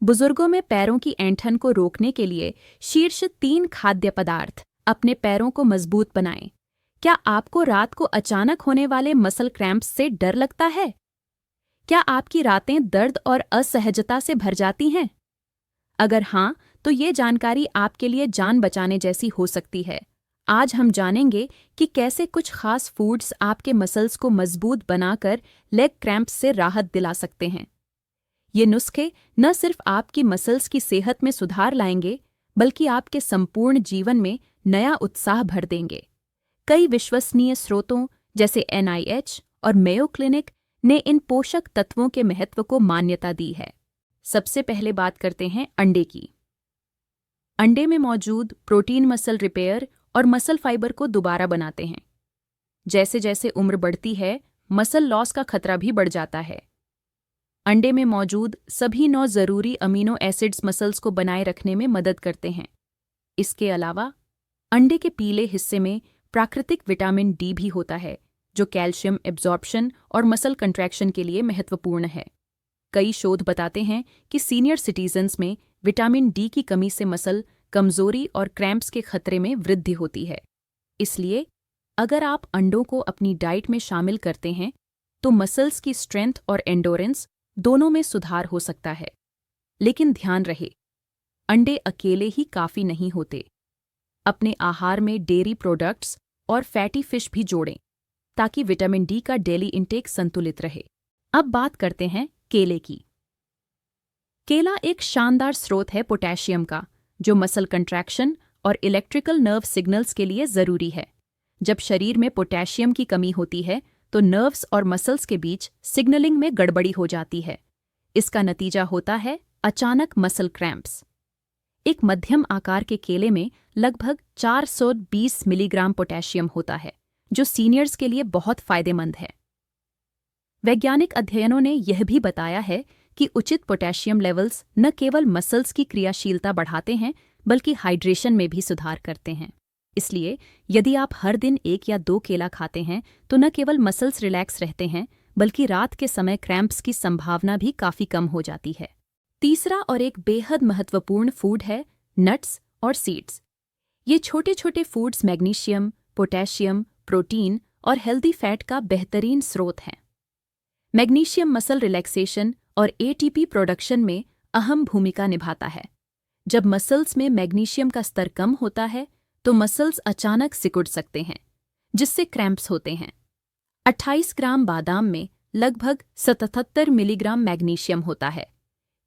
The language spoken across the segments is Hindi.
बुजुर्गों में पैरों की ऐंठन को रोकने के लिए शीर्ष 3 खाद्य पदार्थ अपने पैरों को मजबूत बनाएं। क्या आपको रात को अचानक होने वाले मसल क्रैम्प्स से डर लगता है? क्या आपकी रातें दर्द और असहजता से भर जाती हैं? अगर हाँ, तो ये जानकारी आपके लिए जान बचाने जैसी हो सकती है। आज हम जानेंगे कि कैसे कुछ खास फूड्स आपके मसल्स को मजबूत बनाकर लेग क्रैम्प्स से राहत दिला सकते हैं। ये नुस्खे न सिर्फ आपकी मसल्स की सेहत में सुधार लाएंगे, बल्कि आपके संपूर्ण जीवन में नया उत्साह भर देंगे। कई विश्वसनीय स्रोतों जैसे NIH और मेयो क्लिनिक ने इन पोषक तत्वों के महत्व को मान्यता दी है। सबसे पहले बात करते हैं अंडे की। अंडे में मौजूद प्रोटीन मसल रिपेयर और मसल फाइबर को दोबारा बनाते हैं। जैसे जैसे उम्र बढ़ती है, मसल लॉस का खतरा भी बढ़ जाता है। अंडे में मौजूद सभी 9 जरूरी अमीनो एसिड्स मसल्स को बनाए रखने में मदद करते हैं। इसके अलावा अंडे के पीले हिस्से में प्राकृतिक विटामिन डी भी होता है, जो कैल्शियम एब्जॉर्प्शन और मसल कंट्रैक्शन के लिए महत्वपूर्ण है। कई शोध बताते हैं कि सीनियर सिटीजन्स में विटामिन डी की कमी से मसल कमजोरी और क्रैम्प्स के खतरे में वृद्धि होती है। इसलिए अगर आप अंडों को अपनी डाइट में शामिल करते हैं, तो मसल्स की स्ट्रेंथ और एंडोरेंस दोनों में सुधार हो सकता है। लेकिन ध्यान रहे, अंडे अकेले ही काफी नहीं होते। अपने आहार में डेयरी प्रोडक्ट्स और फैटी फिश भी जोड़ें, ताकि विटामिन डी का डेली इंटेक संतुलित रहे। अब बात करते हैं केले की। केला एक शानदार स्रोत है पोटेशियम का, जो मसल कंट्रैक्शन और इलेक्ट्रिकल नर्व सिग्नल्स के लिए जरूरी है। जब शरीर में पोटेशियम की कमी होती है, तो नर्व्स और मसल्स के बीच सिग्नलिंग में गड़बड़ी हो जाती है। इसका नतीजा होता है अचानक मसल क्रैम्प्स। एक मध्यम आकार के केले में लगभग 420 मिलीग्राम पोटेशियम होता है, जो सीनियर्स के लिए बहुत फायदेमंद है। वैज्ञानिक अध्ययनों ने यह भी बताया है कि उचित पोटेशियम लेवल्स न केवल मसल्स की क्रियाशीलता बढ़ाते हैं, बल्कि हाइड्रेशन में भी सुधार करते हैं। इसलिए यदि आप हर दिन 1 या 2 केला खाते हैं, तो न केवल मसल्स रिलैक्स रहते हैं, बल्कि रात के समय क्रैम्प्स की संभावना भी काफी कम हो जाती है। तीसरा और एक बेहद महत्वपूर्ण फूड है नट्स और सीड्स। ये छोटे छोटे फूड्स मैग्नीशियम, पोटेशियम, प्रोटीन और हेल्दी फैट का बेहतरीन स्रोत हैं। मैग्नीशियम मसल रिलैक्सेशन और ATP प्रोडक्शन में अहम भूमिका निभाता है। जब मसल्स में मैग्नीशियम का स्तर कम होता है, तो मसल्स अचानक सिकुड़ सकते हैं, जिससे क्रैम्प्स होते हैं। 28 ग्राम बादाम में लगभग 77 मिलीग्राम मैग्नीशियम होता है।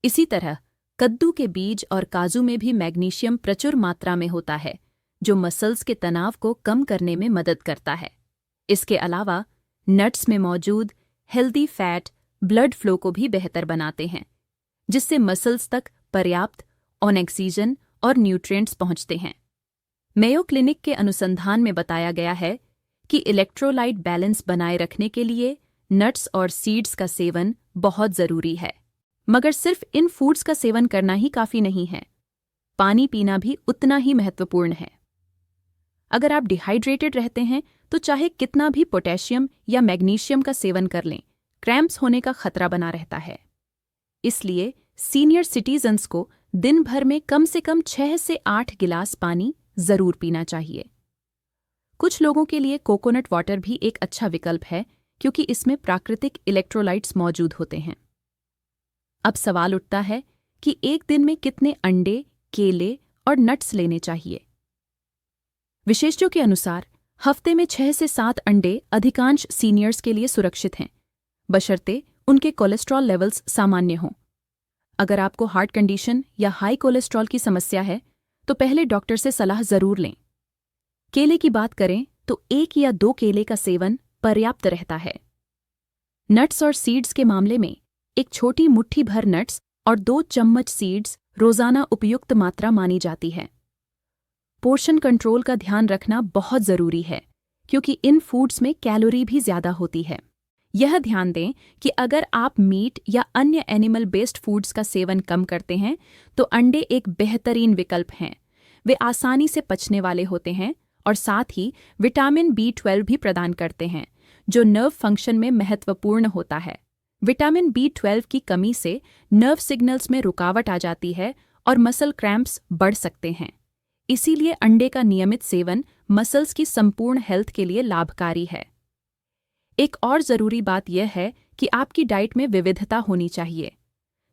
इसी तरह कद्दू के बीज और काजू में भी मैग्नीशियम प्रचुर मात्रा में होता है, जो मसल्स के तनाव को कम करने में मदद करता है। इसके अलावा नट्स में मौजूद हेल्दी फैट ब्लड फ्लो को भी बेहतर बनाते हैं, जिससे मसल्स तक पर्याप्त ऑक्सीजन और न्यूट्रिएंट्स पहुंचते हैं। मेयो क्लिनिक के अनुसंधान में बताया गया है कि इलेक्ट्रोलाइट बैलेंस बनाए रखने के लिए नट्स और सीड्स का सेवन बहुत जरूरी है। मगर सिर्फ इन फूड्स का सेवन करना ही काफी नहीं है, पानी पीना भी उतना ही महत्वपूर्ण है। अगर आप डिहाइड्रेटेड रहते हैं, तो चाहे कितना भी पोटेशियम या मैग्नीशियम का सेवन कर लें, क्रैम्प्स होने का खतरा बना रहता है। इसलिए सीनियर सिटीजन्स को दिन भर में कम से कम 6 से 8 गिलास पानी जरूर पीना चाहिए। कुछ लोगों के लिए कोकोनट वाटर भी एक अच्छा विकल्प है, क्योंकि इसमें प्राकृतिक इलेक्ट्रोलाइट्स मौजूद होते हैं। अब सवाल उठता है कि एक दिन में कितने अंडे, केले और नट्स लेने चाहिए। विशेषज्ञों के अनुसार हफ्ते में 6 से 7 अंडे अधिकांश सीनियर्स के लिए सुरक्षित हैं, बशर्ते उनके कोलेस्ट्रॉल लेवल्स सामान्य हों। अगर आपको हार्ट कंडीशन या हाई कोलेस्ट्रॉल की समस्या है, तो पहले डॉक्टर से सलाह जरूर लें। केले की बात करें तो 1 या 2 केले का सेवन पर्याप्त रहता है। नट्स और सीड्स के मामले में एक छोटी मुट्ठी भर नट्स और 2 चम्मच सीड्स रोजाना उपयुक्त मात्रा मानी जाती है। पोर्शन कंट्रोल का ध्यान रखना बहुत जरूरी है, क्योंकि इन फूड्स में कैलोरी भी ज्यादा होती है। यह ध्यान दें कि अगर आप मीट या अन्य एनिमल बेस्ड फूड्स का सेवन कम करते हैं, तो अंडे एक बेहतरीन विकल्प हैं। वे आसानी से पचने वाले होते हैं और साथ ही विटामिन B12 भी प्रदान करते हैं, जो नर्व फंक्शन में महत्वपूर्ण होता है। विटामिन B12 की कमी से नर्व सिग्नल्स में रुकावट आ जाती है और मसल क्रैम्प्स बढ़ सकते हैं। इसीलिए अंडे का नियमित सेवन मसल्स की संपूर्ण हेल्थ के लिए लाभकारी है। एक और ज़रूरी बात यह है कि आपकी डाइट में विविधता होनी चाहिए।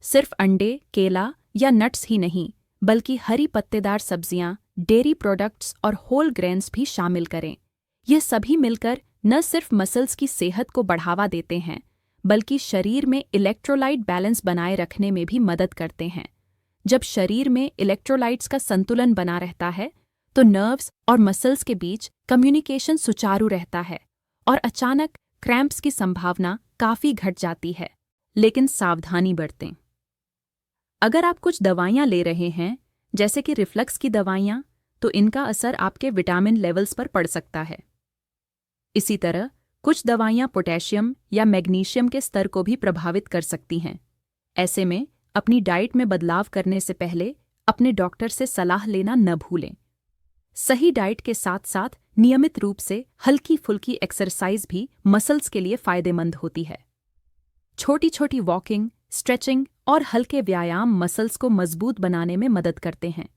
सिर्फ अंडे, केला या नट्स ही नहीं, बल्कि हरी पत्तेदार सब्जियां, डेयरी प्रोडक्ट्स और होल ग्रेन्स भी शामिल करें। ये सभी मिलकर न सिर्फ मसल्स की सेहत को बढ़ावा देते हैं, बल्कि शरीर में इलेक्ट्रोलाइट बैलेंस बनाए रखने में भी मदद करते हैं। जब शरीर में इलेक्ट्रोलाइट्स का संतुलन बना रहता है, तो नर्व्स और मसल्स के बीच कम्युनिकेशन सुचारू रहता है और अचानक क्रैम्प्स की संभावना काफ़ी घट जाती है। लेकिन सावधानी बरतें। अगर आप कुछ दवाइयाँ ले रहे हैं, जैसे कि रिफ्लक्स की दवाइयाँ, तो इनका असर आपके विटामिन लेवल्स पर पड़ सकता है। इसी तरह कुछ दवाइयाँ पोटेशियम या मैग्नीशियम के स्तर को भी प्रभावित कर सकती हैं। ऐसे में अपनी डाइट में बदलाव करने से पहले अपने डॉक्टर से सलाह लेना न भूलें। सही डाइट के साथ साथ नियमित रूप से हल्की फुल्की एक्सरसाइज भी मसल्स के लिए फायदेमंद होती है। छोटी छोटी वॉकिंग, स्ट्रेचिंग और हल्के व्यायाम मसल्स को मजबूत बनाने में मदद करते हैं।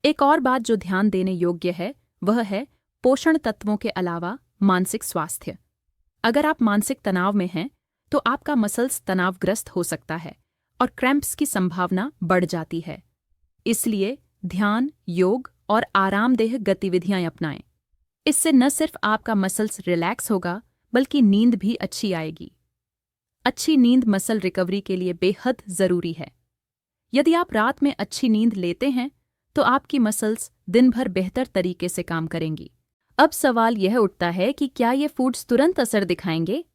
एक और बात जो ध्यान देने योग्य है, वह है पोषण तत्वों के अलावा मानसिक स्वास्थ्य। अगर आप मानसिक तनाव में हैं, तो आपका मसल्स तनावग्रस्त हो सकता है और क्रैम्प्स की संभावना बढ़ जाती है। इसलिए ध्यान, योग और आरामदेह गतिविधियां अपनाएं। इससे न सिर्फ आपका मसल्स रिलैक्स होगा, बल्कि नींद भी अच्छी आएगी। अच्छी नींद मसल रिकवरी के लिए बेहद ज़रूरी है। यदि आप रात में अच्छी नींद लेते हैं, तो आपकी मसल्स दिन भर बेहतर तरीके से काम करेंगी। अब सवाल यह उठता है कि क्या ये फूड्स तुरंत असर दिखाएंगे?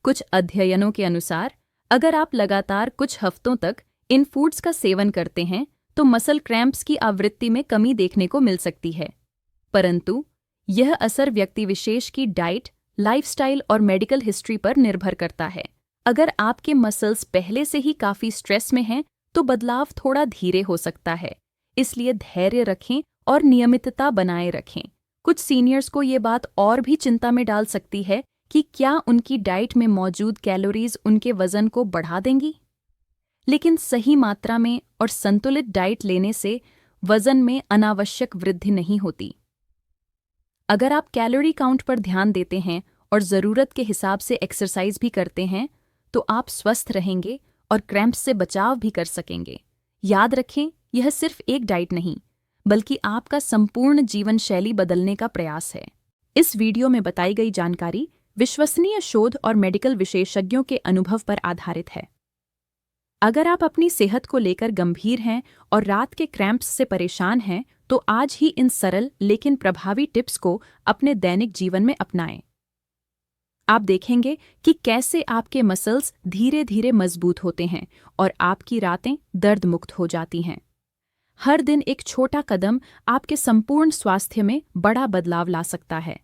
कुछ अध्ययनों के अनुसार अगर आप लगातार कुछ हफ्तों तक इन फूड्स का सेवन करते हैं, तो मसल क्रैम्प्स की आवृत्ति में कमी देखने को मिल सकती है। परंतु यह असर व्यक्ति विशेष की डाइट, लाइफस्टाइल और मेडिकल हिस्ट्री पर निर्भर करता है। अगर आपके मसल्स पहले से ही काफ़ी स्ट्रेस में हैं, तो बदलाव थोड़ा धीरे हो सकता है। इसलिए धैर्य रखें और नियमितता बनाए रखें। कुछ सीनियर्स को ये बात और भी चिंता में डाल सकती है कि क्या उनकी डाइट में मौजूद कैलोरीज उनके वजन को बढ़ा देंगी। लेकिन सही मात्रा में और संतुलित डाइट लेने से वजन में अनावश्यक वृद्धि नहीं होती। अगर आप कैलोरी काउंट पर ध्यान देते हैं और ज़रूरत के हिसाब से एक्सरसाइज भी करते हैं, तो आप स्वस्थ रहेंगे और क्रैम्प्स से बचाव भी कर सकेंगे। याद रखें, यह सिर्फ एक डाइट नहीं, बल्कि आपका संपूर्ण जीवन शैली बदलने का प्रयास है। इस वीडियो में बताई गई जानकारी विश्वसनीय शोध और मेडिकल विशेषज्ञों के अनुभव पर आधारित है। अगर आप अपनी सेहत को लेकर गंभीर हैं और रात के क्रैम्प्स से परेशान हैं, तो आज ही इन सरल लेकिन प्रभावी टिप्स को अपने दैनिक जीवन में अपनाएं। आप देखेंगे कि कैसे आपके मसल्स धीरे धीरे मजबूत होते हैं और आपकी रातें दर्द मुक्त हो जाती हैं। हर दिन एक छोटा कदम आपके संपूर्ण स्वास्थ्य में बड़ा बदलाव ला सकता है।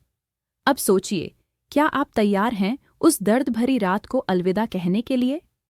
अब सोचिए, क्या आप तैयार हैं उस दर्द भरी रात को अलविदा कहने के लिए?